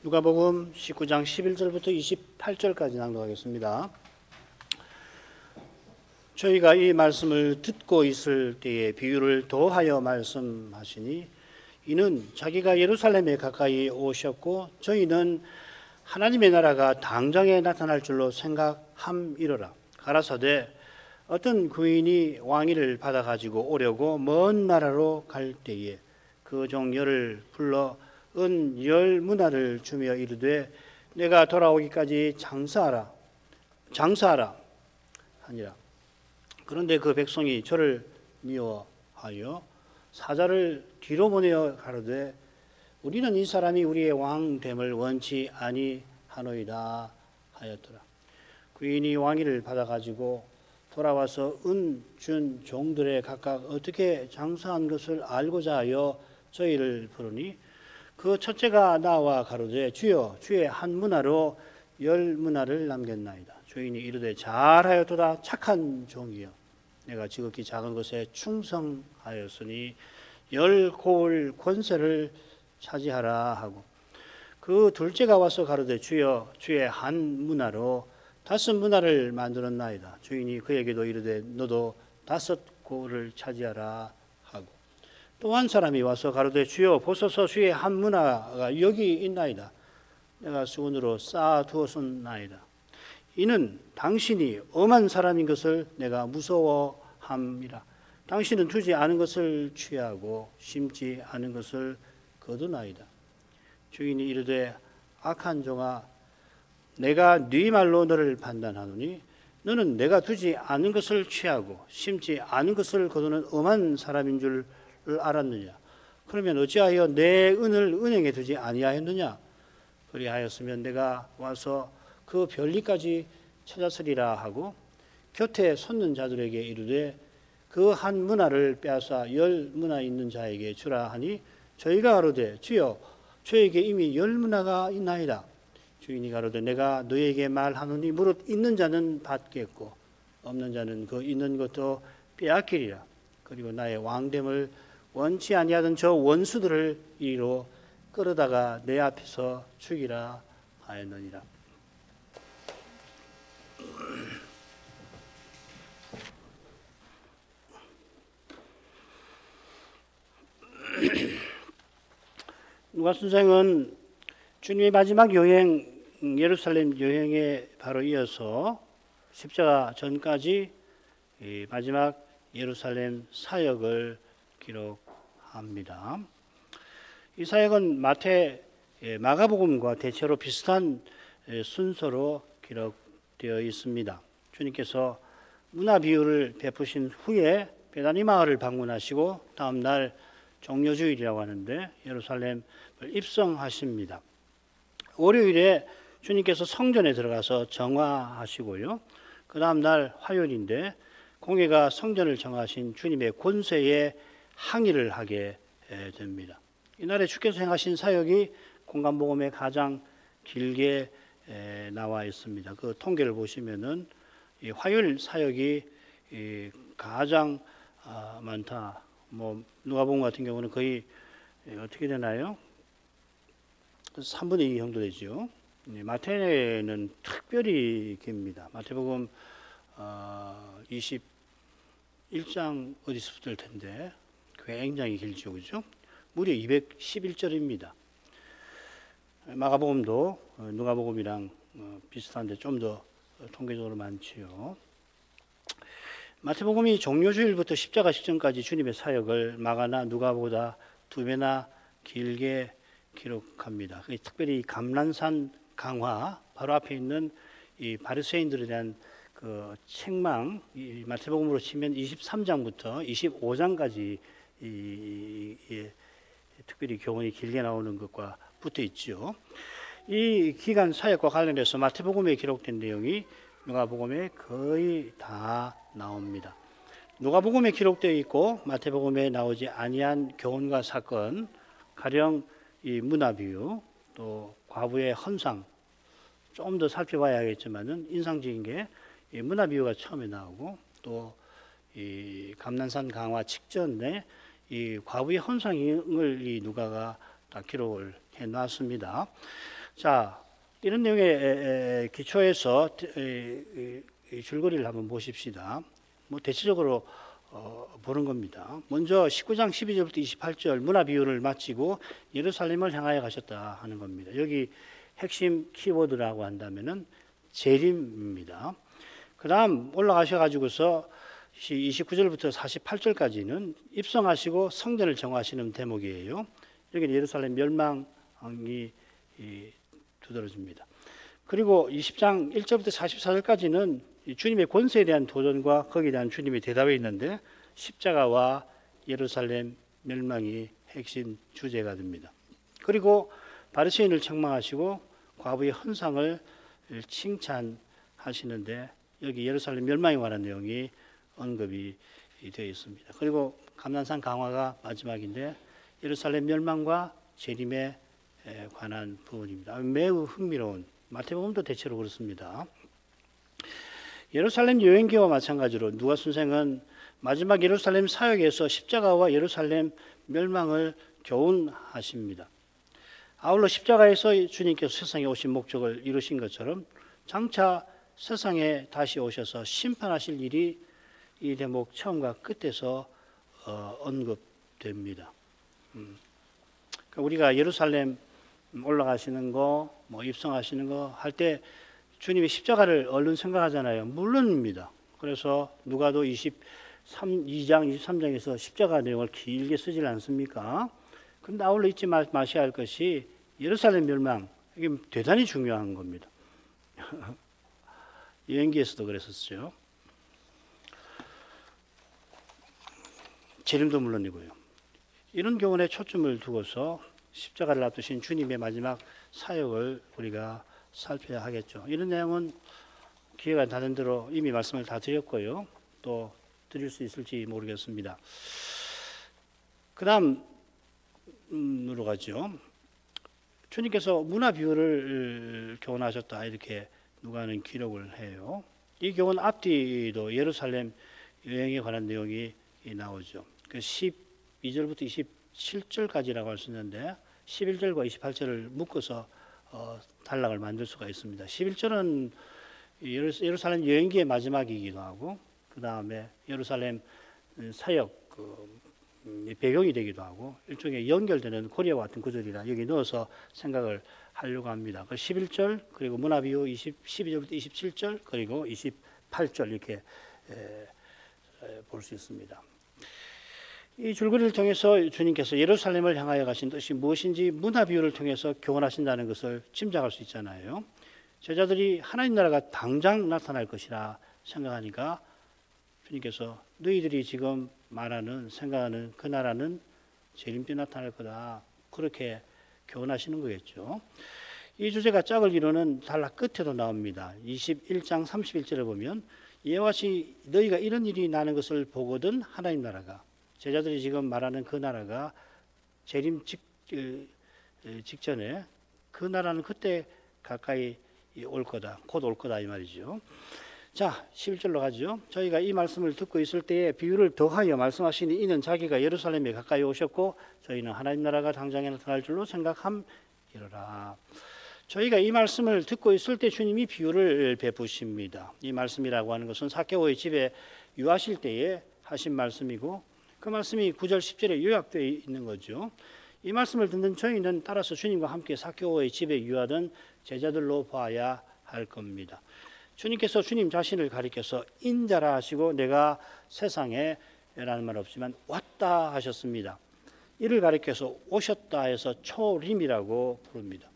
누가복음 19장 11절부터 28절까지 낭독하겠습니다. 저희가 이 말씀을 듣고 있을 때에 비유를 더하여 말씀하시니 이는 자기가 예루살렘에 가까이 오셨고 저희는 하나님의 나라가 당장에 나타날 줄로 생각함이로라. 가라사대 어떤 구인이 왕위를 받아 가지고 오려고 먼 나라로 갈 때에 그 종 열을 불러 은 10문화를 주며 이르되 내가 돌아오기까지 장사하라 하니라. 그런데 그 백성이 저를 미워하여 사자를 뒤로 보내어 가로되 우리는 이 사람이 우리의 왕됨을 원치 아니하노이다 하였더라. 귀인이 왕위를 받아 가지고 돌아와서 은 준 종들의 각각 어떻게 장사한 것을 알고자 하여 저희를 부르니 그 첫째가 나와 가로되 주여 주의 한 문화로 10문화를 남겼나이다. 주인이 이르되 잘하였도다 착한 종이여 내가 지극히 작은 것에 충성하였으니 10고을 권세를 차지하라 하고 그 둘째가 와서 가로되 주여 주의 한 문화로 5문화를 만들었나이다. 주인이 그에게도 이르되 너도 5고을을 차지하라 하고 또 한 사람이 와서 가로되 주여 보소서 주의 한 문화가 여기 있나이다. 내가 수건으로 쌓아두었나이다. 이는 당신이 엄한 사람인 것을 내가 무서워함이라. 당신은 두지 않은 것을 취하고 심지 않은 것을 거두나이다. 주인이 이르되 악한 종아 내가 네 말로 너를 판단하노니 너는 내가 두지 않은 것을 취하고 심지 않은 것을 거두는 엄한 사람인 줄 알았느냐. 그러면 어찌하여 내 은을 은행에 두지 아니하였느냐. 그리하였으면 내가 와서 그 별리까지 찾았으리라 하고 곁에 섰는 자들에게 이르되 그 한 문화를 빼앗아 10문화 있는 자에게 주라 하니 저희가 가로되 주여 저에게 이미 10문화가 있나이다. 주인이 가로되 내가 너에게 말하노니 무릇 있는 자는 받겠고 없는 자는 그 있는 것도 빼앗기리라. 그리고 나의 왕됨을 원치 아니하던 저 원수들을 이리로 끌어다가 내 앞에서 죽이라 하였느니라. 누가 선생은 주님의 마지막 여행 예루살렘 여행에 바로 이어서 십자가 전까지 마지막 예루살렘 사역을 기록합니다. 이 사역은 마가복음과 대체로 비슷한 순서로 기록되어 있습니다. 주님께서 문화 비유를 베푸신 후에 베다니 마을을 방문하시고 다음 날 종려주일이라고 하는데 예루살렘을 입성하십니다. 월요일에 주님께서 성전에 들어가서 정화하시고요. 그 다음 날 화요일인데 공회가 성전을 정하신 주님의 권세에 항의를 하게 됩니다. 이날에 주께서 행하신 사역이 공간복음에 가장 길게 나와 있습니다. 그 통계를 보시면은 이 화요일 사역이 가장 많다. 뭐 누가복음 같은 경우는 거의 어떻게 되나요? 3분의 2 정도 되죠. 마태는 특별히 깁니다. 마태복음 21장 어디서부터 될 텐데 굉장히 길죠, 그죠? 무려 211절입니다. 마가복음도 누가복음이랑 비슷한데 좀 더 통계적으로 많지요. 마태복음이 종료주일부터 십자가 직전까지 주님의 사역을 마가나 누가보다 2배나 길게 기록합니다. 특별히 감난산 강화 바로 앞에 있는 이 바리새인들에 대한 그 책망, 이 마태복음으로 치면 23장부터 25장까지 특별히 교훈이 길게 나오는 것과 붙어 있죠. 이 기간 사역과 관련해서 마태복음에 기록된 내용이 누가복음에 거의 다 나옵니다. 누가복음에 기록되어 있고 마태복음에 나오지 아니한 교훈과 사건, 가령 이 문화 비유, 또 과부의 헌상, 좀 더 살펴봐야겠지만은 인상적인 게 이 문화 비유가 처음에 나오고 또 이 감난산 강화 직전에 이 과부의 헌상을 이 누가가 다 기록을 해놨습니다. 자, 이런 내용의 기초에서 이 줄거리를 한번 보십시다. 뭐 대체적으로 보는 겁니다. 먼저 19장 12절부터 28절 문화 비유를 마치고 예루살렘을 향하여 가셨다 하는 겁니다. 여기 핵심 키워드라고 한다면은 재림입니다. 그 다음 올라가셔가지고서 29절부터 48절까지는 입성하시고 성전을 정하시는 대목이에요. 여기는 예루살렘 멸망이 두드러집니다. 그리고 20장 1절부터 44절까지는 주님의 권세에 대한 도전과 거기에 대한 주님의 대답이 있는데 십자가와 예루살렘 멸망이 핵심 주제가 됩니다. 그리고 바리새인을 책망하시고 과부의 헌상을 칭찬하시는데 여기 예루살렘 멸망에 관한 내용이 언급이 되어 있습니다. 그리고 감난산 강화가 마지막인데 예루살렘 멸망과 재림에 관한 부분입니다. 매우 흥미로운, 마태복음도 대체로 그렇습니다. 예루살렘 여행기와 마찬가지로 누가 선생은 마지막 예루살렘 사역에서 십자가와 예루살렘 멸망을 교훈하십니다. 아울러 십자가에서 주님께서 세상에 오신 목적을 이루신 것처럼 장차 세상에 다시 오셔서 심판하실 일이 이 대목 처음과 끝에서 언급됩니다. 그러니까 우리가 예루살렘 올라가시는 거, 뭐 입성하시는 거 할 때 주님의 십자가를 얼른 생각하잖아요. 물론입니다. 그래서 누가도 2장 23장에서 십자가 내용을 길게 쓰질 않습니까? 그런데 아울러 잊지 마셔야 할 것이 예루살렘 멸망, 이게 대단히 중요한 겁니다. 여행기에서도 그랬었죠. 재림도 물론이고요. 이런 교훈에 초점을 두고서 십자가를 앞두신 주님의 마지막 사역을 우리가 살펴야 하겠죠. 이런 내용은 기회가 닿은 대로 이미 말씀을 다 드렸고요. 또 드릴 수 있을지 모르겠습니다. 그 다음으로 가죠. 주님께서 문화 비유를 교훈하셨다 이렇게 누가는 기록을 해요. 이 교훈 앞뒤도 예루살렘 여행에 관한 내용이 나오죠. 그 12절부터 27절까지라고 할 수 있는데 11절과 28절을 묶어서 단락을 만들 수가 있습니다. 11절은 예루살렘 여행기의 마지막이기도 하고 그 다음에 예루살렘 사역 배경이 되기도 하고 일종의 연결되는 고리와 같은 구절이라 여기 넣어서 생각을 하려고 합니다. 11절 그리고 문화비유 12절부터 27절 그리고 28절 이렇게 볼 수 있습니다. 이 줄거리를 통해서 주님께서 예루살렘을 향하여 가신 뜻이 무엇인지 문화비유를 통해서 교훈하신다는 것을 짐작할 수 있잖아요. 제자들이 하나님 나라가 당장 나타날 것이라 생각하니까 주님께서 너희들이 지금 말하는 생각하는 그 나라는 재림 때 나타날 거다 그렇게 교훈하시는 거겠죠. 이 주제가 짝을 이루는 단락 끝에도 나옵니다. 21장 31절에 보면 이와 같이 너희가 이런 일이 나는 것을 보거든 하나님 나라가 제자들이 지금 말하는 그 나라가 재림 직전에 그 나라는 그때 가까이 올 거다 곧 올 거다 이 말이죠. 자 11절로 가죠. 저희가 이 말씀을 듣고 있을 때에 비유를 더하여 말씀하시니 이는 자기가 예루살렘에 가까이 오셨고 저희는 하나님 나라가 당장에 나타날 줄로 생각함이로라. 저희가 이 말씀을 듣고 있을 때 주님이 비유를 베푸십니다. 이 말씀이라고 하는 것은 삭개오의 집에 유하실 때에 하신 말씀이고 그 말씀이 9절 10절에 요약되어 있는 거죠. 이 말씀을 듣는 저희는 따라서 주님과 함께 삭개오의 집에 유하던 제자들로 봐야 할 겁니다. 주님께서 주님 자신을 가리켜서 인자라 하시고 내가 세상에 라는 말 없지만 왔다 하셨습니다. 이를 가리켜서 오셨다 해서 초림이라고 부릅니다.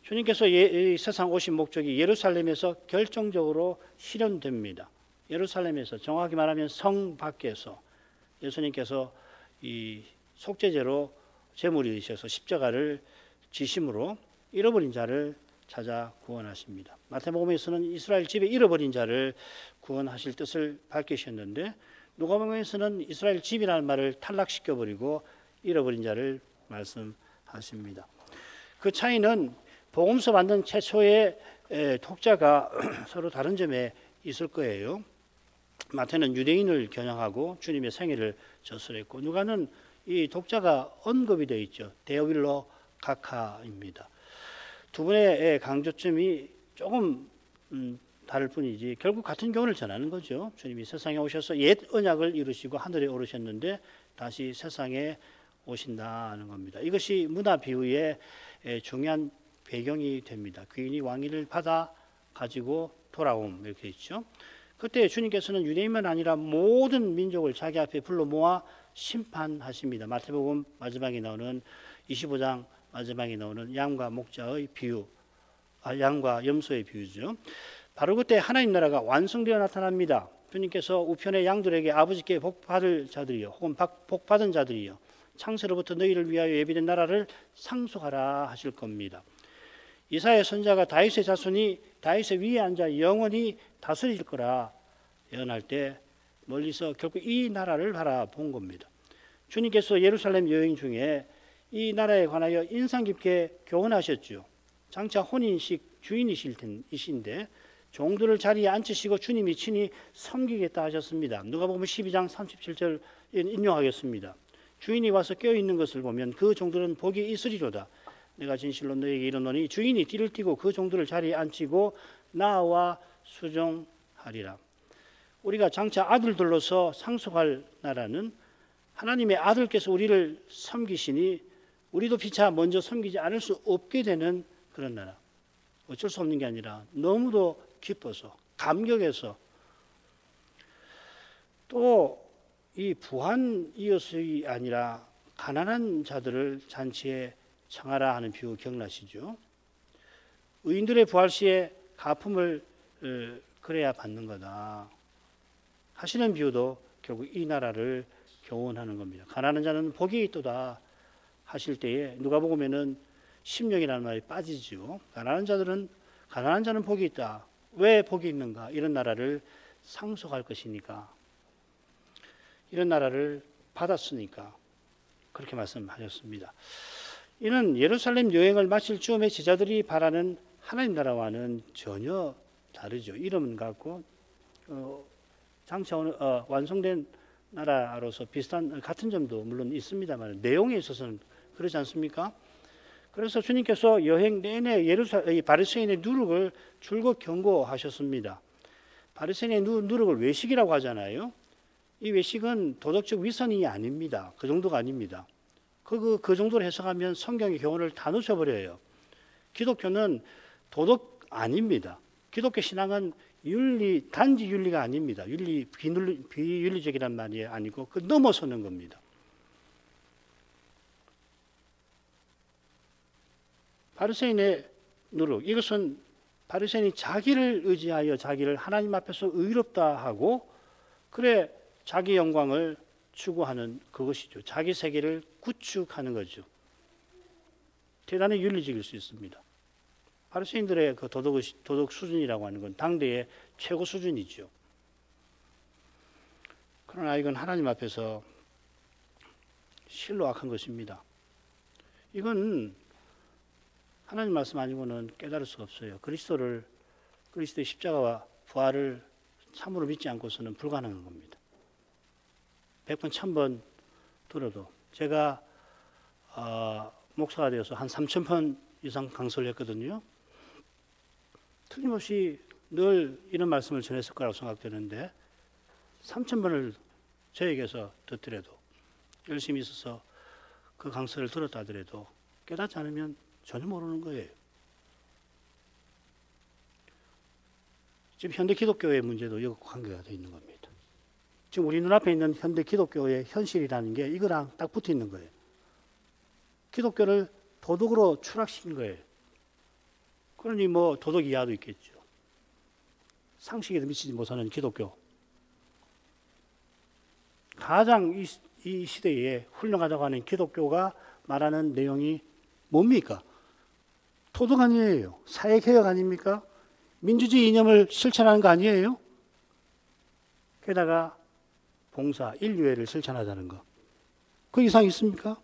주님께서 이 세상 오신 목적이 예루살렘에서 결정적으로 실현됩니다. 예루살렘에서 정확히 말하면 성 밖에서 예수님께서 이 속죄제로 제물이 되셔서 십자가를 지심으로 잃어버린 자를 찾아 구원하십니다. 마태복음에서는 이스라엘 집에 잃어버린 자를 구원하실 뜻을 밝히셨는데 누가복음에서는 이스라엘 집이라는 말을 탈락시켜버리고 잃어버린 자를 말씀하십니다. 그 차이는 복음서 만든 최초의 독자가 서로 다른 점에 있을 거예요. 마태는 유대인을 겨냥하고 주님의 생애를 저술했고 누가는 이 독자가 언급이 되어 있죠. 데오빌로 가카입니다. 두 분의 강조점이 조금 다를 뿐이지 결국 같은 교훈을 전하는 거죠. 주님이 세상에 오셔서 옛 언약을 이루시고 하늘에 오르셨는데 다시 세상에 오신다는 겁니다. 이것이 문화 비유의 중요한 배경이 됩니다. 귀인이 왕위를 받아 가지고 돌아옴 이렇게 있죠. 그때 주님께서는 유대인만 아니라 모든 민족을 자기 앞에 불러 모아 심판하십니다. 마태복음 마지막에 나오는 25장 마지막에 나오는 양과 목자의 비유, 양과 염소의 비유죠. 바로 그때 하나님 나라가 완성되어 나타납니다. 주님께서 우편의 양들에게 아버지께 복받을 자들이요 혹은 복받은 자들이요 창세로부터 너희를 위하여 예비된 나라를 상속하라 하실 겁니다. 이사야 선지자가 다윗의 자손이 다윗의 위에 앉아 영원히 다스릴 거라 예언할 때 멀리서 결국 이 나라를 바라본 겁니다. 주님께서 예루살렘 여행 중에 이 나라에 관하여 인상 깊게 교훈하셨죠. 장차 혼인식 주인이신데 종들을 자리에 앉히시고 주님이 친히 섬기겠다 하셨습니다. 누가복음 12장 37절 인용하겠습니다. 주인이 와서 깨어있는 것을 보면 그 종들은 복이 있으리로다. 내가 진실로 너에게 이르노니 주인이 띠를 띠고 그 종들을 자리에 앉히고 나와 수종하리라. 우리가 장차 아들들로서 상속할 나라는 하나님의 아들께서 우리를 섬기시니 우리도 피차 먼저 섬기지 않을 수 없게 되는 그런 나라. 어쩔 수 없는 게 아니라 너무도 기뻐서 감격해서 또 이 부한이었이 아니라 가난한 자들을 잔치에 청하라 하는 비유 기억나시죠? 의인들의 부활 시에 가품을 그래야 받는 거다 하시는 비유도 결국 이 나라를 교훈하는 겁니다. 가난한 자는 복이 있도다 하실 때에 누가복음에는 심령이라는 말이 빠지죠. 가난한 자는 복이 있다. 왜 복이 있는가? 이런 나라를 상속할 것이니까, 이런 나라를 받았으니까 그렇게 말씀하셨습니다. 이는 예루살렘 여행을 마칠 즈음에 제자들이 바라는 하나님 나라와는 전혀 다르죠. 이름은 같고 장차 완성된 나라로서 같은 점도 물론 있습니다만 내용에 있어서는 그렇지 않습니까? 그래서 주님께서 여행 내내 바리새인의 누룩을 줄곧 경고하셨습니다. 바리새인의 누룩을 외식이라고 하잖아요. 이 외식은 도덕적 위선이 아닙니다. 그 정도가 아닙니다. 그 정도로 해석하면 성경의 교훈을 다 놓쳐버려요. 기독교는 도덕 아닙니다. 기독교 신앙은 단지 윤리가 아닙니다. 비윤리적이란 말이 아니고 그 넘어서는 겁니다. 바리새인의 누룩, 이것은 바리새인이 자기를 의지하여 자기를 하나님 앞에서 의롭다 하고 그래 자기 영광을 추구하는 그것이죠. 자기 세계를 구축하는 거죠. 대단히 윤리적일 수 있습니다. 바리새인들의 그 도덕 수준이라고 하는 건 당대의 최고 수준이죠. 그러나 이건 하나님 앞에서 실로 악한 것입니다. 이건 하나님 말씀 아니고는 깨달을 수가 없어요. 그리스도의 십자가와 부활을 참으로 믿지 않고서는 불가능한 겁니다. 100번, 1000번 들어도 제가 목사가 되어서 한 3000번 이상 강설을 했거든요. 틀림없이 늘 이런 말씀을 전했을 거라고 생각되는데 3000번을 저에게서 듣더라도 열심히 있어서 그 강설을 들었다 하더라도 깨닫지 않으면 전혀 모르는 거예요. 지금 현대 기독교의 문제도 이거 관계가 되어 있는 겁니다. 지금 우리 눈앞에 있는 현대 기독교의 현실이라는 게 이거랑 딱 붙어 있는 거예요. 기독교를 도덕으로 추락시킨 거예요. 그러니 뭐 도덕 이하도 있겠죠. 상식에도 미치지 못하는 기독교. 가장 이 시대에 훌륭하다고 하는 기독교가 말하는 내용이 뭡니까? 도덕 아니에요. 사회개혁 아닙니까? 민주주의 이념을 실천하는 거 아니에요? 게다가 봉사, 인류애를 실천하자는 거. 그 이상 있습니까?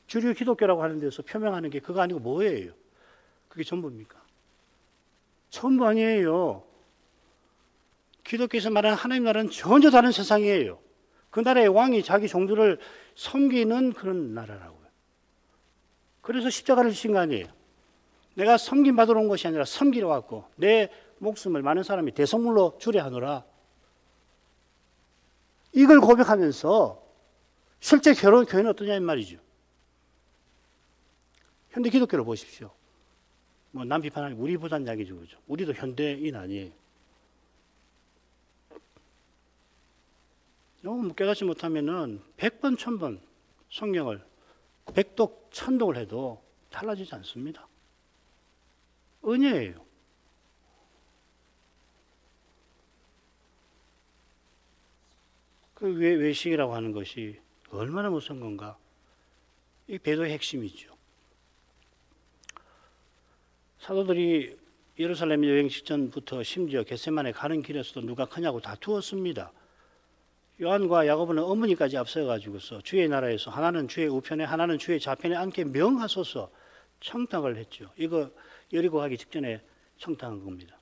주류 기독교라고 하는 데서 표명하는 게 그거 아니고 뭐예요? 그게 전부입니까? 전부 아니에요. 기독교에서 말하는 하나님 나라는 전혀 다른 세상이에요. 그 나라의 왕이 자기 종들을 섬기는 그런 나라라고요. 그래서 십자가를 지신 거 아니에요. 내가 섬김 받으러 온 것이 아니라 섬기러 왔고 내 목숨을 많은 사람이 대성물로 주례하노라. 이걸 고백하면서 실제 교회는 어떠냐 이 말이죠. 현대 기독교를 보십시오. 뭐 남 비판하는 우리보단 약이죠, 그죠? 우리도 현대인 아니에요. 너무 깨닫지 못하면은 100번, 1000번 성경을 100독, 1000독을 해도 달라지지 않습니다. 은혜예요. 그 외식이라고 하는 것이 얼마나 무서운 건가? 이 배도의 핵심이죠. 사도들이 예루살렘 여행 직전부터 심지어 겟세마네 가는 길에서도 누가 크냐고 다투었습니다. 요한과 야고보는 어머니까지 앞서가지고서 주의 나라에서 하나는 주의 우편에 하나는 주의 좌편에 앉게 명하소서 청탁을 했죠. 이거 여리고 가기 직전에 청탁한 겁니다.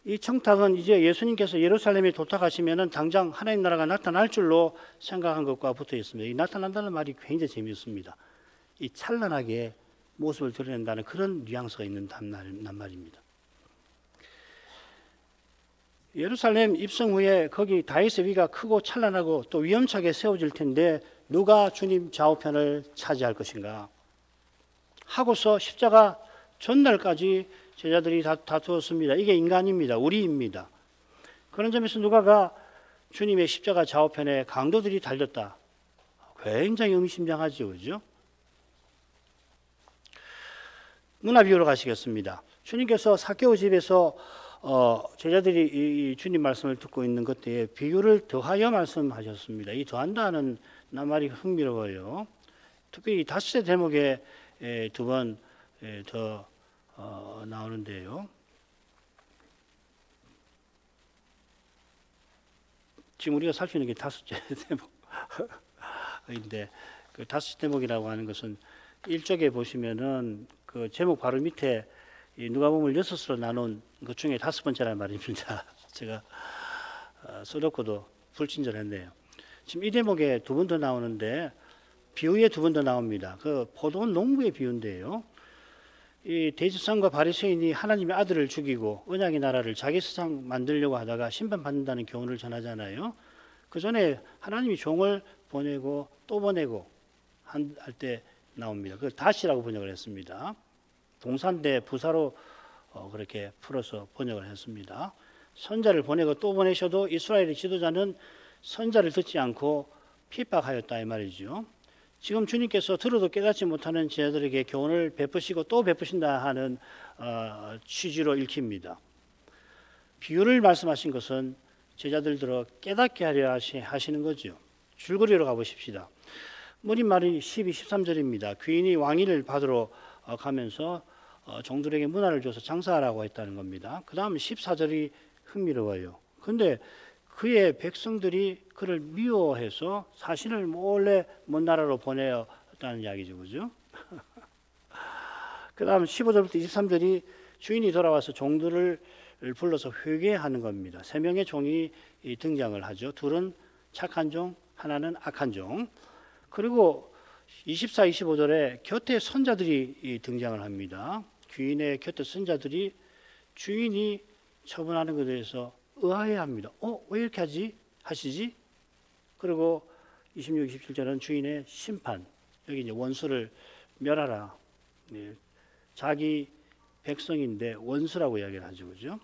이 청탁은 이제 예수님께서 예루살렘에 도착하시면은 당장 하나님 나라가 나타날 줄로 생각한 것과 붙어 있습니다. 이 나타난다는 말이 굉장히 재미있습니다. 이 찬란하게 모습을 드러낸다는 그런 뉘앙스가 있는 낱말입니다. 예루살렘 입성 후에 거기 다윗의 위가 크고 찬란하고 또 위험차게 세워질 텐데 누가 주님 좌우편을 차지할 것인가 하고서 십자가 전날까지 제자들이 다투었습니다. 이게 인간입니다. 우리입니다. 그런 점에서 누가가 주님의 십자가 좌우편에 강도들이 달렸다. 굉장히 의미심장하죠, 그죠? 문화 비유로 가시겠습니다. 주님께서 삭개오 집에서 제자들이 이 주님 말씀을 듣고 있는 것에 비유를 더하여 말씀하셨습니다. 이 더한다는 낱말이 흥미로워요. 특별히 다섯째 대목에 두 번 더 나오는데요. 지금 우리가 살피는 게 다섯째 대목인데 그 다섯째 대목이라고 하는 것은 1쪽에 보시면은 그 제목 바로 밑에 이 누가복음을 6으로 나눈 것 중에 5번째란 말입니다. 제가 써놓고도 불친절했네요. 지금 이 대목에 두 번 더 나오는데 비유에 두 번 더 나옵니다. 그 포도원 농부의 비유인데요. 이 대제사장과 바리새인이 하나님의 아들을 죽이고 언약의 나라를 자기 세상 만들려고 하다가 심판받는다는 교훈을 전하잖아요. 그 전에 하나님이 종을 보내고 또 보내고 할 때 나옵니다. 그걸 다시라고 번역을 했습니다. 동사인데 부사로 그렇게 풀어서 번역을 했습니다. 선자를 보내고 또 보내셔도 이스라엘의 지도자는 선자를 듣지 않고 핍박하였다 이 말이죠. 지금 주님께서 들어도 깨닫지 못하는 제자들에게 교훈을 베푸시고 또 베푸신다 하는 취지로 읽힙니다. 비유를 말씀하신 것은 제자들들어 깨닫게 하려 하시는 거죠. 줄거리로 가보십시다. 머릿말이 12, 13절입니다. 귀인이 왕위를 받으러 가면서 종들에게 문화를 줘서 장사하라고 했다는 겁니다. 그 다음 14절이 흥미로워요. 그런데 그의 백성들이 그를 미워해서 자신을 몰래 먼 나라로 보내었다는 이야기죠. 그죠? 그 다음 15절부터 23절이 주인이 돌아와서 종들을 불러서 회개하는 겁니다. 3명의 종이 등장을 하죠. 둘은 착한 종, 하나는 악한 종. 그리고 24, 25절에 곁에 선자들이 등장을 합니다. 귀인의 곁에 선자들이 주인이 처분하는 것에 대해서 의아해합니다. 왜 이렇게 하시지? 그리고 26, 27절은 주인의 심판. 여기 이제 원수를 멸하라. 네. 자기 백성인데 원수라고 이야기를 하죠, 그죠?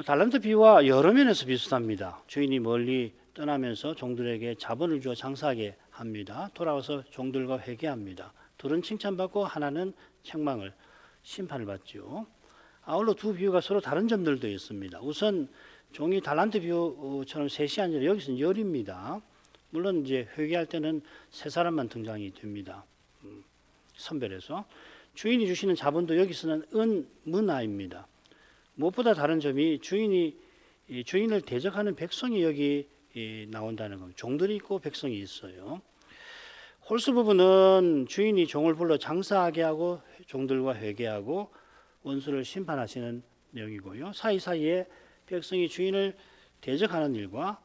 달란트 비유와 여러 면에서 비슷합니다. 주인이 멀리 떠나면서 종들에게 자본을 주어 장사하게 합니다. 돌아와서 종들과 회개합니다. 둘은 칭찬받고 하나는 책망을, 심판을 받죠. 아울러 두 비유가 서로 다른 점들도 있습니다. 우선 종이 달란트 비유처럼 셋이 아니라 여기서는 열입니다. 물론 이제 회개할 때는 세 사람만 등장이 됩니다. 선별해서 주인이 주시는 자본도 여기서는 은문화입니다. 무엇보다 다른 점이 주인을 대적하는 백성이 여기 나온다는 겁니다. 종들이 있고 백성이 있어요. 홀수 부분은 주인이 종을 불러 장사하게 하고 종들과 회개하고 원수를 심판하시는 내용이고요. 사이사이에 백성이 주인을 대적하는 일과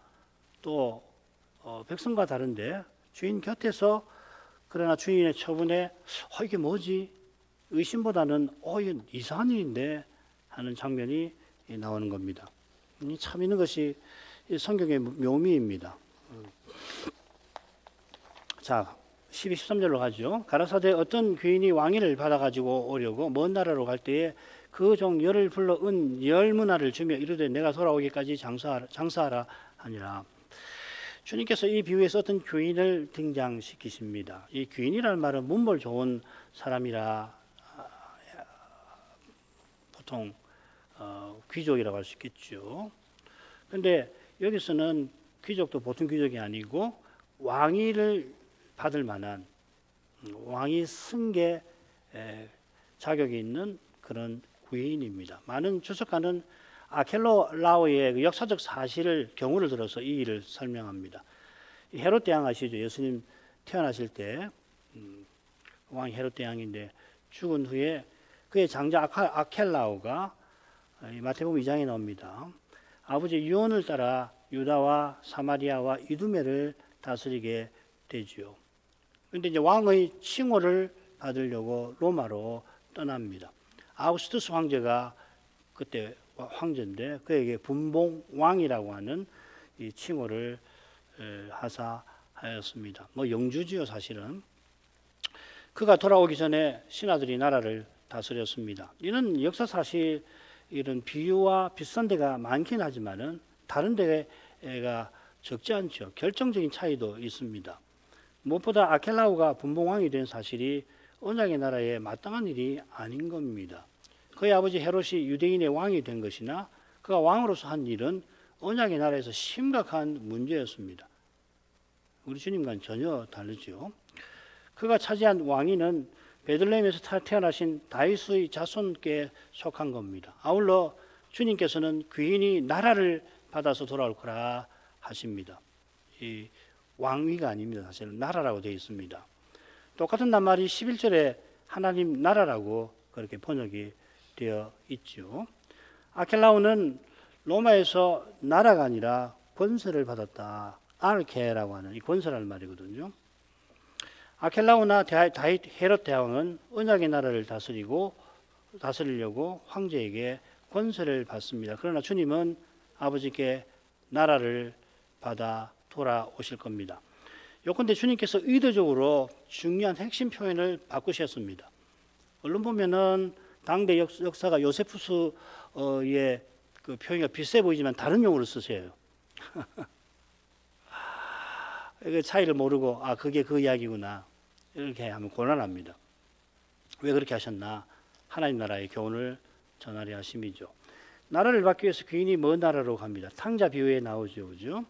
또 백성과 다른데 주인 곁에서 그러나 주인의 처분에 이게 뭐지? 의심보다는 이건 이상한 일인데 하는 장면이 나오는 겁니다. 참 있는 것이 성경의 묘미입니다. 자, 12, 13절로 가죠. 가라사대 어떤 귀인이 왕위를 받아가지고 오려고 먼 나라로 갈 때에 그 종 열을 불러 은 10문화를 주며 이르되 내가 돌아오기까지 장사하라 하니라. 주님께서 이 비유에서 어떤 귀인을 등장시키십니다. 이 귀인이라는 말은 문벌 좋은 사람이라 보통 귀족이라고 할 수 있겠죠. 그런데 여기서는 귀족도 보통 귀족이 아니고 왕위를 받을 만한 왕위 승계 자격이 있는 그런 귀인입니다. 많은 주석가는 아켈라오의 역사적 사실을 경우를 들어서 이 일을 설명합니다. 헤롯 대왕 아시죠? 예수님 태어나실 때 왕 헤롯 대왕인데 죽은 후에 그의 장자 아켈라오가 마태복음 2장에 나옵니다. 아버지 유언을 따라 유다와 사마리아와 이두메를 다스리게 되지요. 그런데 이제 왕의 칭호를 받으려고 로마로 떠납니다. 아우구스투스 황제가 그때 황제인데 그에게 분봉왕이라고 하는 이 칭호를 하사하였습니다. 영주지요 사실은. 그가 돌아오기 전에 신하들이 나라를 다스렸습니다. 이런 역사 사실 이런 비유와 비슷한 데가 많긴 하지만은 다른 데가 적지 않죠. 결정적인 차이도 있습니다. 무엇보다 아켈라오가 분봉왕이 된 사실이 언약의 나라에 마땅한 일이 아닌 겁니다. 그의 아버지 헤롯이 유대인의 왕이 된 것이나 그가 왕으로서 한 일은 언약의 나라에서 심각한 문제였습니다. 우리 주님과는 전혀 다르죠. 그가 차지한 왕위는 베들레헴에서 태어나신 다윗의 자손께 속한 겁니다. 아울러 주님께서는 귀인이 나라를 받아서 돌아올 거라 하십니다. 이 왕위가 아닙니다. 사실은 나라라고 되어 있습니다. 똑같은 낱말이 11절에 하나님 나라라고 그렇게 번역이 되어 있죠. 아켈라오는 로마에서 나라가 아니라 권세를 받았다. 아르케라고 하는 이 권세라는 말이거든요. 아켈라오나 다윗 헤롯 대왕은 언약의 나라를 다스리려고 황제에게 권세를 받습니다. 그러나 주님은 아버지께 나라를 받아 돌아오실 겁니다. 요컨대 주님께서 의도적으로 중요한 핵심 표현을 바꾸셨습니다. 얼른 보면은 당대 역사가 요세푸스의 그 표현이 비슷해 보이지만 다른 용어를 쓰세요. 그 차이를 모르고 그게 그 이야기구나 이렇게 하면 곤란합니다. 왜 그렇게 하셨나? 하나님 나라의 교훈을 전하려 하심이죠. 나라를 받기 위해서 귀인이 먼 나라로 갑니다. 탕자 비유에 나오죠, 그죠?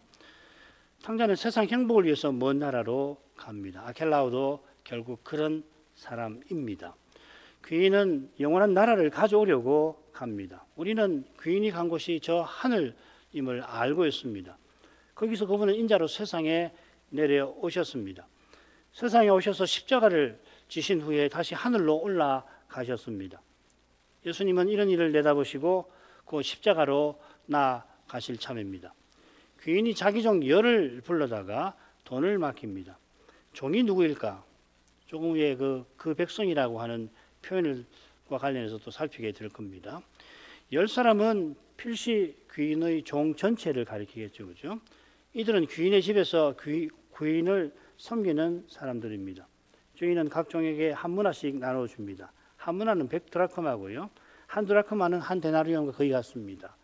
탕자는 세상 행복을 위해서 먼 나라로 갑니다. 아켈라오도 결국 그런 사람입니다. 귀인은 영원한 나라를 가져오려고 갑니다. 우리는 귀인이 간 곳이 저 하늘임을 알고 있습니다. 거기서 그분은 인자로 세상에 내려오셨습니다. 세상에 오셔서 십자가를 지신 후에 다시 하늘로 올라가셨습니다. 예수님은 이런 일을 내다보시고 그 십자가로 나아가실 참입니다. 귀인이 자기 종 열을 불러다가 돈을 맡깁니다. 종이 누구일까? 조금 후에 그 백성이라고 하는 표현과 관련해서 또 살피게 될 겁니다. 10사람은 필시 귀인의 종 전체를 가리키겠죠. 그죠? 이들은 귀인의 집에서 귀인을 섬기는 사람들입니다. 주인은 각 종에게 한 문화씩 나눠줍니다. 한 문화는 100드라크마고요. 한 드라크마는 한 데나리온과 거의 같습니다.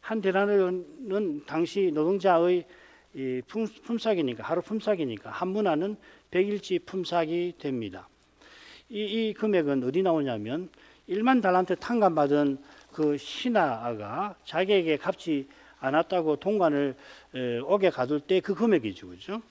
한 데나리온은 당시 노동자의 품삯이니까 하루 품삯이니까 한 문화는 100일치 품삯이 됩니다. 이 금액은 어디 나오냐면 1만 달란트 탕감받은 그 신하가 자기에게 갚지 않았다고 동관을 옥에 가둘 때 그 금액이죠. 그죠?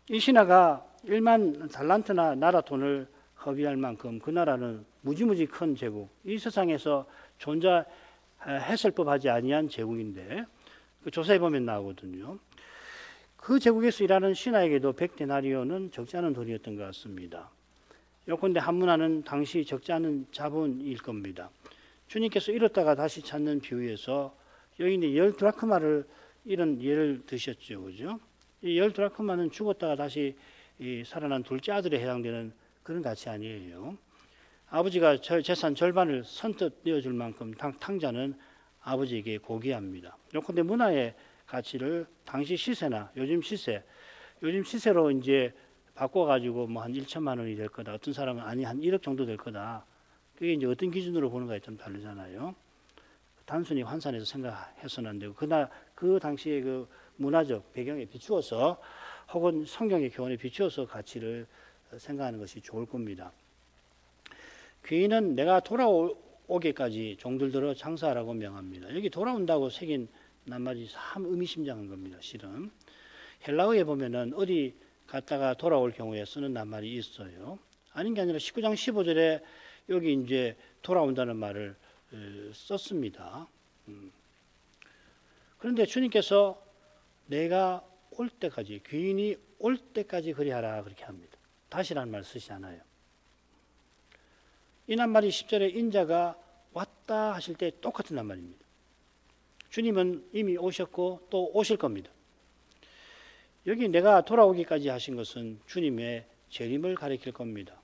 이 신하가 1만 달란트나 나라 돈을 허비할 만큼 그 나라는 무지무지 큰 제국, 이 세상에서 존재했을 법하지 아니한 제국인데 그 조사해 보면 나오거든요. 그 제국에서 일하는 신하에게도 100데나리온은 적지 않은 돈이었던 것 같습니다. 요컨대 한 문화는 당시 적지 않은 자본일 겁니다. 주님께서 잃었다가 다시 찾는 비유에서 여인이 10드라크마를 이런 예를 드셨죠. 그죠? 이 10드라크마는 죽었다가 다시 이 살아난 둘째 아들에 해당되는 그런 가치 아니에요. 아버지가 재산 절반을 선뜻 내어줄 만큼 탕자는 아버지에게 고귀합니다. 요컨대 문화의 가치를 당시 시세나 요즘 시세로 이제 바꿔가지고 뭐 한 1천만 원이 될 거다. 어떤 사람은 아니 한 1억 정도 될 거다. 그게 이제 어떤 기준으로 보는가에 좀 다르잖아요. 단순히 환산해서 생각해서는 안 되고 그 당시의 그 문화적 배경에 비추어서 혹은 성경의 교훈에 비추어서 가치를 생각하는 것이 좋을 겁니다. 귀인은 내가 돌아오기까지 종들들어 장사하라고 명합니다. 여기 돌아온다고 새긴 낱말이 참 의미심장한 겁니다. 실은 헬라어에 보면은 어디 갔다가 돌아올 경우에 쓰는 낱말이 있어요. 아닌 게 아니라 19장 15절에 여기 이제 돌아온다는 말을 썼습니다. 그런데 주님께서 내가 올 때까지, 귀인이 올 때까지 그리하라 그렇게 합니다. 다시라는 말 쓰지 않아요. 이 낱말이 10절에 인자가 왔다 하실 때 똑같은 낱말입니다. 주님은 이미 오셨고 또 오실 겁니다. 여기 내가 돌아오기까지 하신 것은 주님의 재림을 가리킬 겁니다.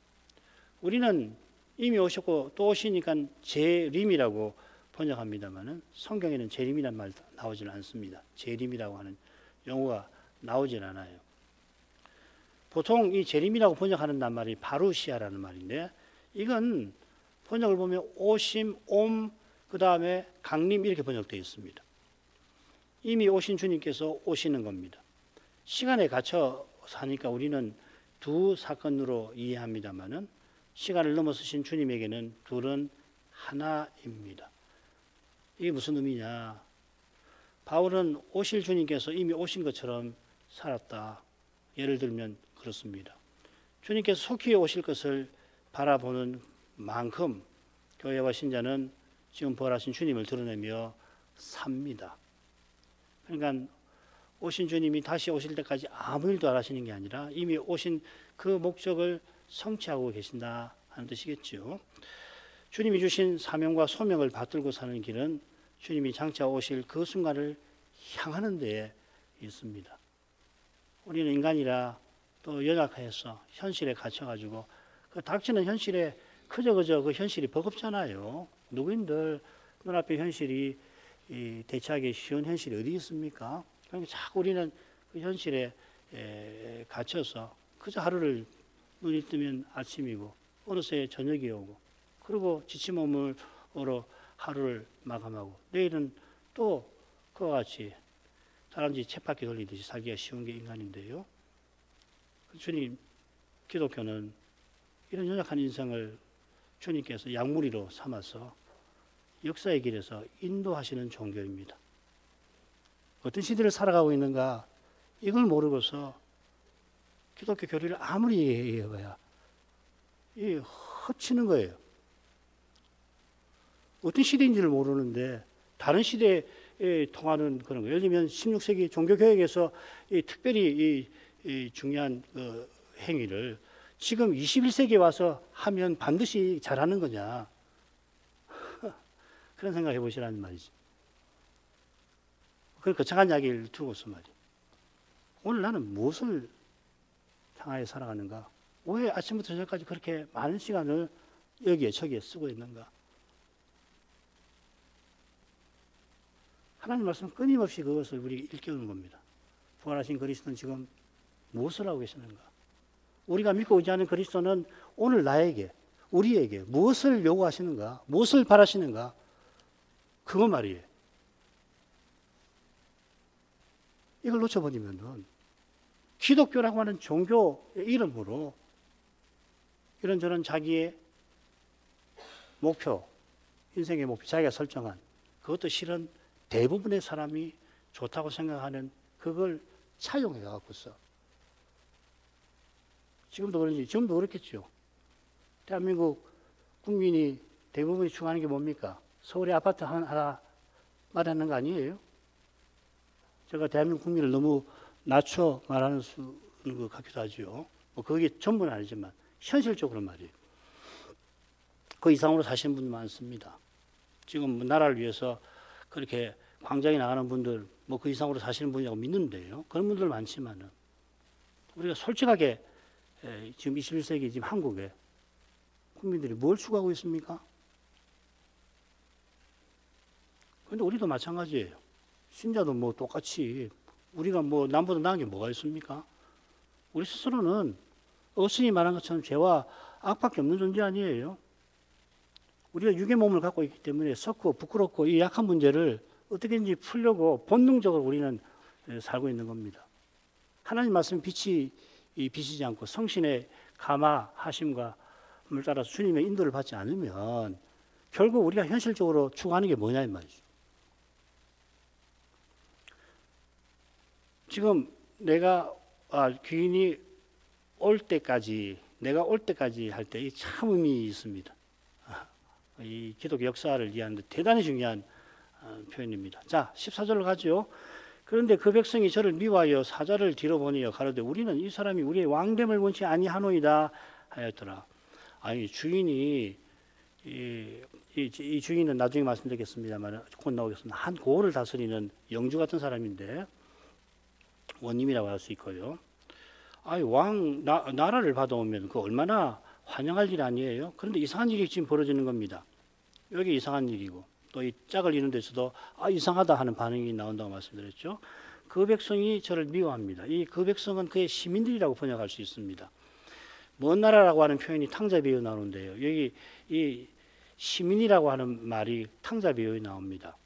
우리는 이미 오셨고 또 오시니까 재림이라고 번역합니다만 성경에는 재림이라는 말 나오지는 않습니다. 재림이라고 하는 용어가 나오질 않아요. 보통 이 재림이라고 번역하는 낱말이 바루시아라는 말인데 이건 번역을 보면 오심, 옴, 그 다음에 강림 이렇게 번역되어 있습니다. 이미 오신 주님께서 오시는 겁니다. 시간에 갇혀 사니까 우리는 두 사건으로 이해합니다만은 시간을 넘어서신 주님에게는 둘은 하나입니다. 이게 무슨 의미냐? 바울은 오실 주님께서 이미 오신 것처럼 살았다. 예를 들면 그렇습니다. 주님께서 속히 오실 것을 바라보는 만큼 교회와 신자는 지금 부활하신 주님을 드러내며 삽니다. 그러니까 오신 주님이 다시 오실 때까지 아무 일도 안 하시는 게 아니라 이미 오신 그 목적을 성취하고 계신다 하는 뜻이겠죠. 주님이 주신 사명과 소명을 받들고 사는 길은 주님이 장차 오실 그 순간을 향하는 데에 있습니다. 우리는 인간이라 또 연약해서 현실에 갇혀가지고 그 닥치는 현실에 그저 그 현실이 버겁잖아요. 누구인들 눈앞에 현실이 대처하기 쉬운 현실이 어디 있습니까? 그러니까 자꾸 우리는 그 현실에 갇혀서 그저 하루를 눈이 뜨면 아침이고 어느새 저녁이 오고 그리고 지친 몸으로 하루를 마감하고 내일은 또 그와 같이 다람쥐 쳇바퀴 돌리듯이 살기가 쉬운 게 인간인데요. 주님, 기독교는 이런 연약한 인생을 주님께서 양무리로 삼아서 역사의 길에서 인도하시는 종교입니다. 어떤 시대를 살아가고 있는가 이걸 모르고서 기독교 교리를 아무리 얘기해봐야 이 헛치는 거예요. 어떤 시대인지를 모르는데 다른 시대에 통하는 그런 거. 예를 들면 16세기 종교개혁에서 특별히 이 중요한 그 행위를 지금 21세기에 와서 하면 반드시 잘하는 거냐. 그런 생각해 보시라는 말이지. 그런 거창한 이야기를 두고서 말이에요. 오늘 나는 무엇을 향하여 살아가는가? 왜 아침부터 저녁까지 그렇게 많은 시간을 여기에 저기에 쓰고 있는가? 하나님 말씀 끊임없이 그것을 우리에게 일깨우는 겁니다. 부활하신 그리스도는 지금 무엇을 하고 계시는가? 우리가 믿고 의지하는 그리스도는 오늘 나에게, 우리에게 무엇을 요구하시는가? 무엇을 바라시는가? 그거 말이에요. 이걸 놓쳐버리면은 기독교라고 하는 종교의 이름으로 이런저런 자기의 목표, 인생의 목표, 자기가 설정한 그것도 실은 대부분의 사람이 좋다고 생각하는 그걸 차용해 갖고서 지금도 그런지 지금도 그렇겠죠. 대한민국 국민이 대부분이 추구하는 게 뭡니까? 서울에 아파트 하나 말하는 거 아니에요? 제가 대한민국 국민을 너무 낮춰 말하는 것 같기도 하죠. 뭐 그게 전부는 아니지만 현실적으로 말이에요. 그 이상으로 사시는 분들 많습니다. 지금 나라를 위해서 그렇게 광장에 나가는 분들 뭐 그 이상으로 사시는 분이라고 믿는데요. 그런 분들 많지만은 우리가 솔직하게 지금 21세기 지금 한국에 국민들이 뭘 추구하고 있습니까? 그런데 우리도 마찬가지예요. 신자도 뭐 똑같이 우리가 뭐 남보다 나은 게 뭐가 있습니까? 우리 스스로는 어순이 말한 것처럼 죄와 악밖에 없는 존재 아니에요. 우리가 육의 몸을 갖고 있기 때문에 썩고 부끄럽고 이 약한 문제를 어떻게든지 풀려고 본능적으로 우리는 살고 있는 겁니다. 하나님 말씀 빛이 비치지 않고 성신의 감화하심과 을 따라서 주님의 인도를 받지 않으면 결국 우리가 현실적으로 추구하는 게 뭐냐 이 말이죠. 지금 내가 귀인이 올 때까지 내가 올 때까지 할 때 참 의미 있습니다. 이 기독교 역사를 이해하는 데 대단히 중요한 표현입니다. 자, 14절로 가죠. 그런데 그 백성이 저를 미워하여 사자를 뒤로 보내어 가로되 우리는 이 사람이 우리의 왕됨을 원치 아니하노이다 하였더라. 아니 주인이 이 주인은 나중에 말씀드리겠습니다만 곧 나오겠습니다. 한 고을을 다스리는 영주 같은 사람인데 원님이라고 할 수 있고요. 아니 나라를 받아오면 그 얼마나 환영할 일 아니에요. 그런데 이상한 일이 지금 벌어지는 겁니다. 여기 이상한 일이고 또 이 짝을 이루는 데서도 이상하다 하는 반응이 나온다고 말씀드렸죠. 그 백성이 저를 미워합니다. 이 그 백성은 그의 시민들이라고 번역할 수 있습니다. 먼 나라라고 하는 표현이 탕자비유에 나오는데요. 여기 이 시민이라고 하는 말이 탕자비유에 나옵니다.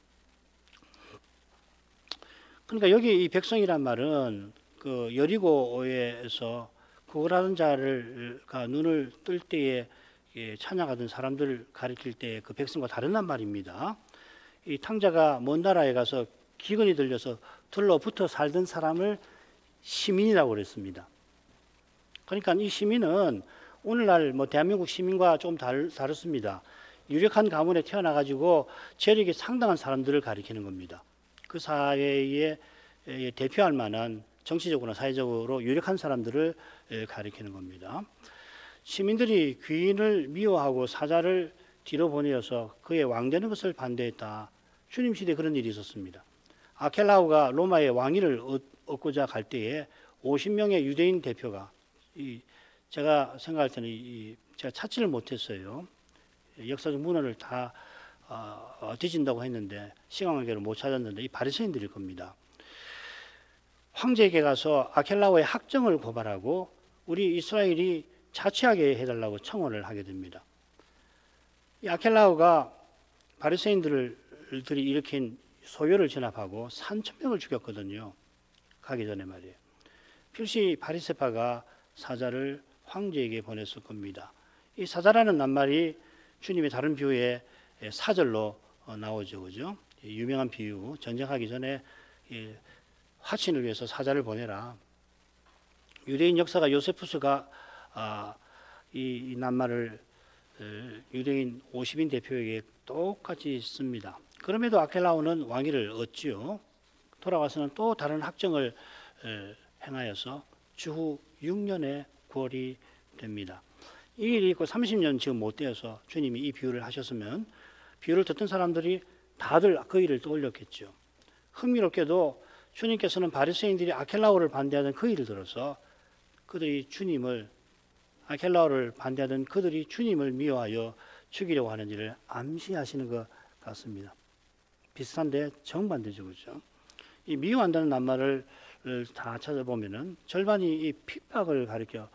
그러니까 여기 이 백성이란 말은 그 여리고에서 구걸하는 자가 눈을 뜰 때에 찬양하던 사람들을 가리킬 때 그 백성과 다르단 말입니다. 이 탕자가 먼 나라에 가서 기근이 들려서 들러붙어 살던 사람을 시민이라고 그랬습니다. 그러니까 이 시민은 오늘날 뭐 대한민국 시민과 좀 다릅니다. 유력한 가문에 태어나 가지고 재력이 상당한 사람들을 가리키는 겁니다. 그 사회에 대표할 만한 정치적으로나 사회적으로 유력한 사람들을 가리키는 겁니다. 시민들이 귀인을 미워하고 사자를 뒤로 보내어서 그의 왕되는 것을 반대했다. 주님 시대에 그런 일이 있었습니다. 아켈라오가 로마의 왕위를 얻고자 갈 때에 50명의 유대인 대표가 제가 생각할 때는 제가 찾지를 못했어요. 역사적 문헌을 다 뒤진다고 했는데 시간 관계로 못 찾았는데 이 바리새인들일 겁니다. 황제에게 가서 아켈라오의 학정을 고발하고 우리 이스라엘이 자취하게 해달라고 청원을 하게 됩니다. 이 아켈라오가 바리새인들이 일으킨 소요를 진압하고 3,000명을 죽였거든요. 가기 전에 말이에요. 필시 바리새파가 사자를 황제에게 보냈을 겁니다. 이 사자라는 낱말이 주님의 다른 비유에 사절로 나오죠, 그죠? 유명한 비유, 전쟁하기 전에 화친을 위해서 사자를 보내라. 유대인 역사가 요세푸스가 이 낱말을 유대인 50인 대표에게 똑같이 씁니다. 그럼에도 아켈라오는 왕위를 얻지요. 돌아와서는 또 다른 학정을 행하여서 주후 6년에 구월이 됩니다. 이 일이 있고 30년 지금 못 되어서 주님이 이 비유를 하셨으면 비유를 듣던 사람들이 다들 그 일을 떠올렸겠죠. 흥미롭게도 주님께서는 바리새인들이 아켈라오를 반대하던 그 일을 들어서 아켈라오를 반대하던 그들이 주님을 미워하여 죽이려고 하는 일을 암시하시는 것 같습니다. 비슷한데 정반대죠, 그렇죠? 이 미워한다는 낱말을 다 찾아보면은 절반이 이 핍박을 가리켜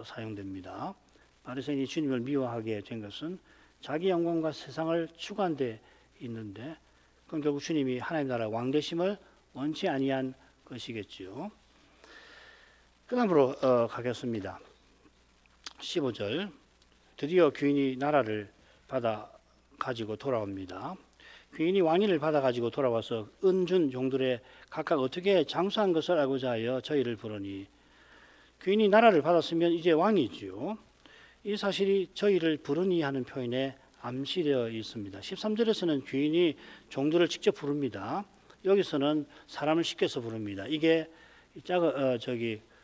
사용됩니다. 바리새인이 주님을 미워하게 된 것은 자기 영광과 세상을 추구한 데 있는데 그건 결국 주님이 하나님 나라 왕되심을 원치 아니한 것이겠지요. 그 다음으로 가겠습니다. 15절 드디어 귀인이 나라를 받아 가지고 돌아옵니다. 귀인이 왕위를 받아 가지고 돌아와서 은준 종들의 각각 어떻게 장수한 것을 알고자 하여 저희를 부르니 귀인이 나라를 받았으면 이제 왕이지요. 이 사실이 저희를 부르니 하는 표현에 암시되어 있습니다. 13절에서는 귀인이 종들을 직접 부릅니다. 여기서는 사람을 시켜서 부릅니다. 이게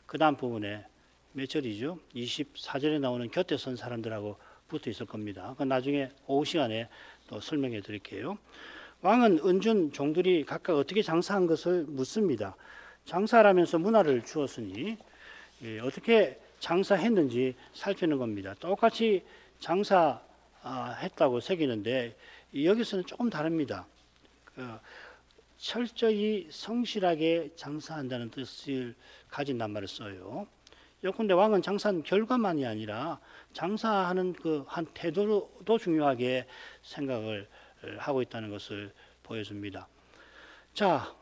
그 다음 부분에 몇 절이죠? 24절에 나오는 곁에 선 사람들하고 붙어 있을 겁니다. 그건 나중에 오후 시간에 또 설명해 드릴게요. 왕은 은준 종들이 각각 어떻게 장사한 것을 묻습니다. 장사하면서 문화를 주었으니 어떻게 장사했는지 살피는 겁니다. 똑같이 장사했다고 새기는데 여기서는 조금 다릅니다. 철저히 성실하게 장사한다는 뜻을 가진 낱말을 써요. 예컨대 왕은 장사한 결과만이 아니라 장사하는 그 한 태도도 중요하게 생각을 하고 있다는 것을 보여줍니다. 자,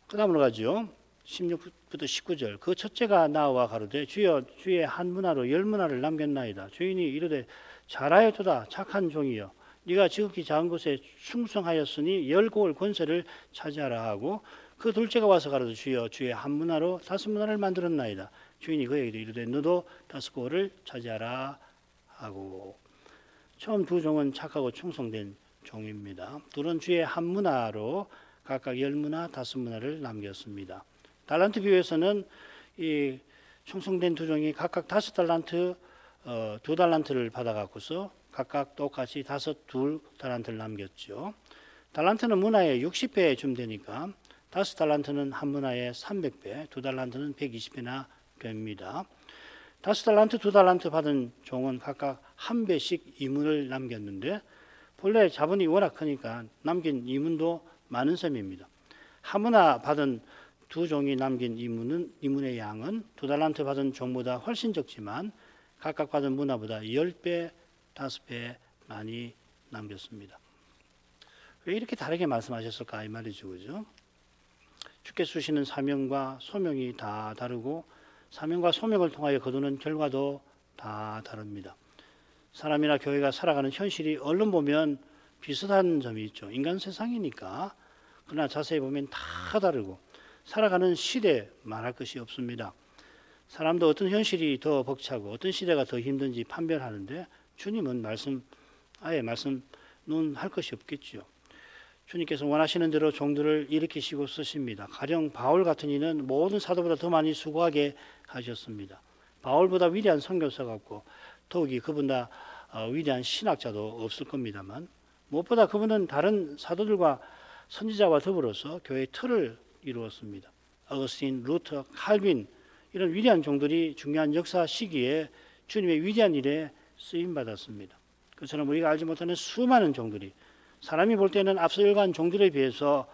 그 다음으로 가죠. 16부터 19절. 그 첫째가 나와 가로되 주여 주의 한 문화로 열 문화를 남겼나이다. 주인이 이르되 잘하였도다 착한 종이여 네가 지극히 작은 곳에 충성하였으니 열 고을 권세를 차지하라 하고 그 둘째가 와서 가로되 주여 주의 한 문화로 다섯 문화를 만들었나이다. 주인이 그에게 이르되 너도 다섯 고을을 차지하라 하고. 처음 두 종은 착하고 충성된 종입니다. 둘은 주의 한 문화로 각각 열 문화 다섯 문화를 남겼습니다. 달란트 비유에서는 이 충성된 두 종이 각각 다섯 달란트 두 달란트를 받아갖고서 각각 똑같이 두 달란트를 남겼죠. 달란트는 문화의 60배 쯤 되니까 다섯 달란트는 한 문화의 300배, 두 달란트는 120배나 됩니다. 다섯 달란트, 두 달란트 받은 종은 각각 한 배씩 이문을 남겼는데 본래 자본이 워낙 크니까 남긴 이문도 많은 셈입니다. 한 문화 받은 두 종이 남긴 이문의 양은 두 달란트 받은 종보다 훨씬 적지만 각각 받은 문화보다 10배, 5배 많이 남겼습니다. 왜 이렇게 다르게 말씀하셨을까 이 말이죠, 그죠? 주께 주시는 사명과 소명이 다 다르고 사명과 소명을 통하여 거두는 결과도 다 다릅니다. 사람이나 교회가 살아가는 현실이 얼른 보면 비슷한 점이 있죠. 인간 세상이니까. 그러나 자세히 보면 다 다르고 살아가는 시대 말할 것이 없습니다. 사람도 어떤 현실이 더 벅차고 어떤 시대가 더 힘든지 판별하는데 주님은 아예 말씀 논할 것이 없겠죠. 주님께서 원하시는 대로 종들을 일으키시고 쓰십니다. 가령 바울 같은 이는 모든 사도보다 더 많이 수고하게 하셨습니다. 바울보다 위대한 선교사 같고 더욱이 그보다 위대한 신학자도 없을 겁니다만 무엇보다 그분은 다른 사도들과 선지자와 더불어서 교회의 틀을 이루었습니다. 어거스틴, 루터, 칼빈 이런 위대한 종들이 중요한 역사 시기에 주님의 위대한 일에 쓰임받았습니다. 그처럼 우리가 알지 못하는 수많은 종들이 사람이 볼 때는 앞서 일간 종들에 비해서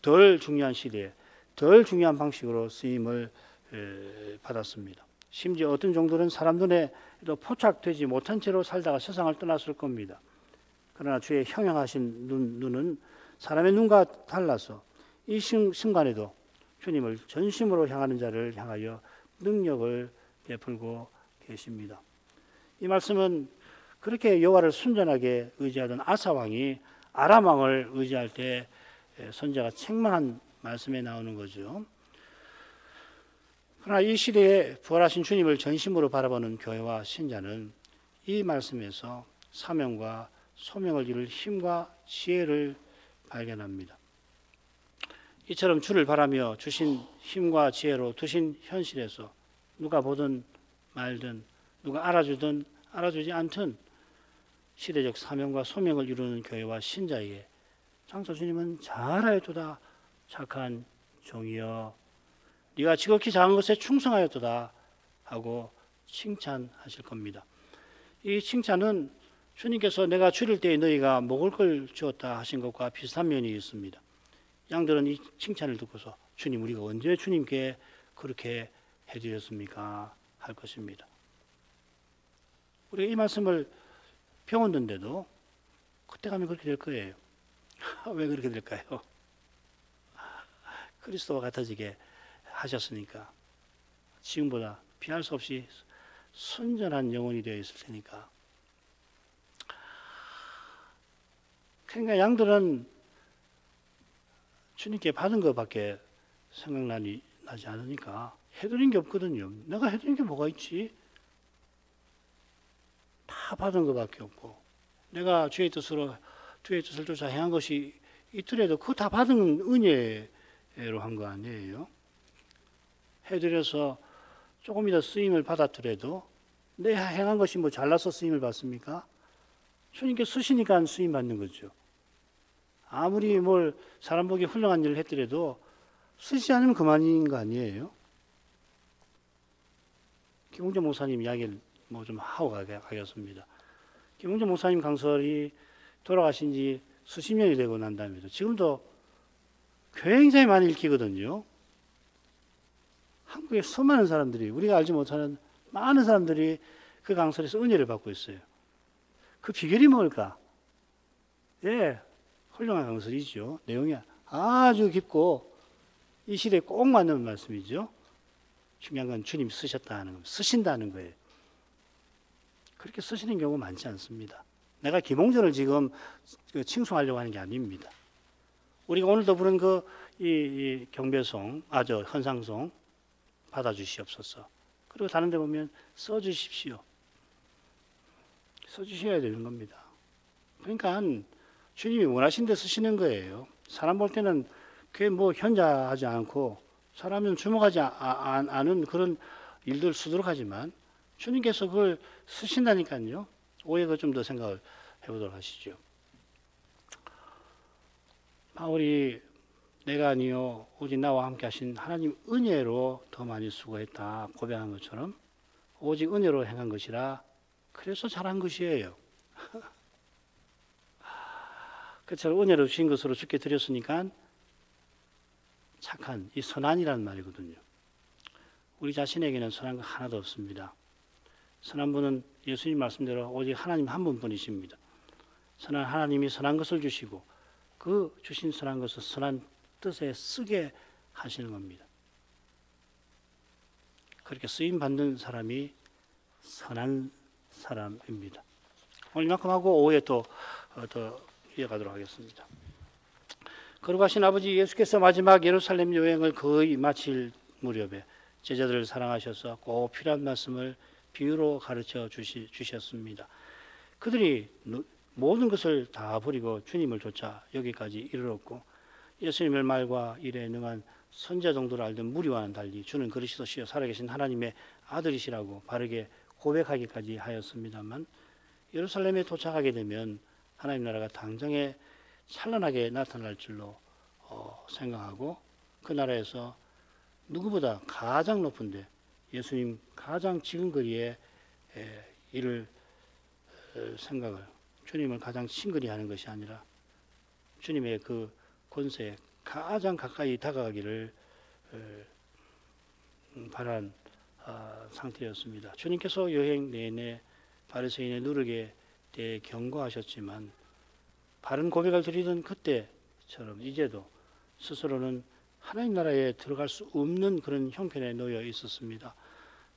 덜 중요한 시대에 덜 중요한 방식으로 쓰임을 받았습니다. 심지어 어떤 종들은 사람 눈에 포착되지 못한 채로 살다가 세상을 떠났을 겁니다. 그러나 주의 형용하신 눈은 사람의 눈과 달라서 이 순간에도 주님을 전심으로 향하는 자를 향하여 능력을 베풀고 계십니다. 이 말씀은 그렇게 여호와를 순전하게 의지하던 아사 왕이 아람 왕을 의지할 때 선지자가 책망한 말씀에 나오는 거죠. 그러나 이 시대에 부활하신 주님을 전심으로 바라보는 교회와 신자는 이 말씀에서 사명과 소명을 이룰 힘과 지혜를 발견합니다. 이처럼 주를 바라며 주신 힘과 지혜로 두신 현실에서 누가 보든 말든 누가 알아주든 알아주지 않든 시대적 사명과 소명을 이루는 교회와 신자에게 장차 주님은 잘하였도다 착한 종이여 네가 지극히 작은 것에 충성하였도다 하고 칭찬하실 겁니다. 이 칭찬은 주님께서 내가 줄일 때에 너희가 먹을 걸 주었다 하신 것과 비슷한 면이 있습니다. 양들은 이 칭찬을 듣고서 주님 우리가 언제 주님께 그렇게 해드렸습니까? 할 것입니다. 우리가 이 말씀을 배웠는데도 그때 가면 그렇게 될 거예요. 왜 그렇게 될까요? 그리스도와 같아지게 하셨으니까 지금보다 피할 수 없이 순전한 영혼이 되어 있을 테니까. 그러니까 양들은 주님께 받은 것밖에 생각나지 않으니까 해드린 게 없거든요. 내가 해드린 게 뭐가 있지? 다 받은 것밖에 없고 내가 주의 뜻을 쫓아 행한 것이 있더라도 그거 다 받은 은혜로 한 거 아니에요? 해드려서 조금이더 쓰임을 받았더라도 내 행한 것이 뭐 잘나서 쓰임을 받습니까? 주님께 쓰시니까 쓰임 받는 거죠. 아무리 뭘 사람 보기 훌륭한 일을 했더라도 쓰지 않으면 그만인 거 아니에요? 김홍재 목사님 이야기를 뭐 좀 하고 가겠습니다. 김홍재 목사님 강설이 돌아가신 지 수십 년이 되고 난 다음에도 지금도 굉장히 많이 읽히거든요. 한국의 수많은 사람들이, 우리가 알지 못하는 많은 사람들이 그 강설에서 은혜를 받고 있어요. 그 비결이 뭘까? 예, 훌륭한 강설이죠. 내용이 아주 깊고 이 시대에 꼭 맞는 말씀이죠. 중요한 건 주님 쓰셨다는 거, 쓰신다는 거예요. 그렇게 쓰시는 경우 많지 않습니다. 내가 김홍전을 지금 칭송하려고 하는 게 아닙니다. 우리가 오늘도 부른 이 경배송, 헌상송 받아주시옵소서. 그리고 다른 데 보면 써주십시오. 써주셔야 되는 겁니다. 그러니까 주님이 원하신 데 쓰시는 거예요. 사람 볼 때는 그게 뭐 현자하지 않고 사람은 주목하지 않은 그런 일들 쓰도록 하지만 주님께서 그걸 쓰신다니까요. 오해가 좀 더 생각을 해보도록 하시죠. 바울이 내가 아니요 오직 나와 함께 하신 하나님 은혜로 더 많이 수고했다 고백한 것처럼 오직 은혜로 행한 것이라 그래서 잘한 것이에요. 그처럼 은혜로 주신 것으로 주께 드렸으니까 착한 이 선한이라는 말이거든요. 우리 자신에게는 선한 거 하나도 없습니다. 선한 분은 예수님 말씀대로 오직 하나님 한 분뿐이십니다. 선한 하나님이 선한 것을 주시고 그 주신 선한 것을 선한 뜻에 쓰게 하시는 겁니다. 그렇게 쓰임 받는 사람이 선한 사람입니다. 오늘 이만큼 하고 오후에 또 더 이어가도록 하겠습니다. 거룩하신 아버지, 예수께서 마지막 예루살렘 여행을 거의 마칠 무렵에 제자들을 사랑하셔서 꼭 필요한 말씀을 비유로 가르쳐 주셨습니다. 그들이 모든 것을 다 버리고 주님을 쫓아 여기까지 이르렀고 예수님의 말과 일에 능한 선지자 정도를 알던 무리와는 달리 주는 그리스도시요 살아계신 하나님의 아들이시라고 바르게 고백하기까지 하였습니다만 예루살렘에 도착하게 되면 하나님 나라가 당장에 찬란하게 나타날 줄로 생각하고 그 나라에서 누구보다 가장 높은데 예수님 가장 지근거리에 이를 생각을 주님을 가장 친근히 하는 것이 아니라 주님의 그 권세에 가장 가까이 다가가기를 바란 상태였습니다. 주님께서 여행 내내 바리새인의 누룩에 대해 경고하셨지만 바른 고백을 드리던 그때처럼 이제도 스스로는 하나님 나라에 들어갈 수 없는 그런 형편에 놓여 있었습니다.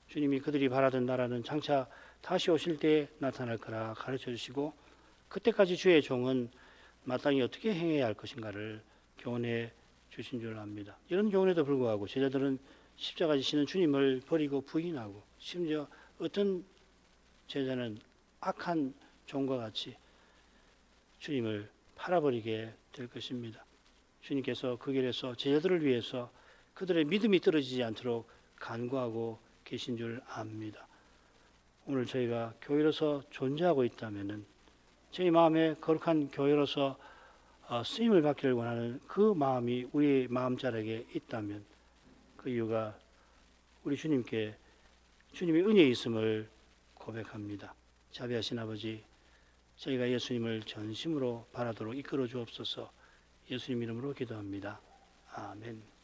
주님이 그들이 바라던 나라는 장차 다시 오실 때 나타날 거라 가르쳐 주시고 그때까지 주의 종은 마땅히 어떻게 행해야 할 것인가를 교훈해 주신 줄 압니다. 이런 교훈에도 불구하고 제자들은 십자가 지시는 주님을 버리고 부인하고 심지어 어떤 제자는 악한 종과 같이 주님을 팔아버리게 될 것입니다. 주님께서 그 길에서 제자들을 위해서 그들의 믿음이 떨어지지 않도록 간구하고 계신 줄 압니다. 오늘 저희가 교회로서 존재하고 있다면은 저희 마음에 거룩한 교회로서 쓰임을 받기를 원하는 그 마음이 우리 마음자락에 있다면 그 이유가 우리 주님께 주님의 은혜에 있음을 고백합니다. 자비하신 아버지, 저희가 예수님을 전심으로 바라도록 이끌어 주옵소서. 예수님 이름으로 기도합니다. 아멘.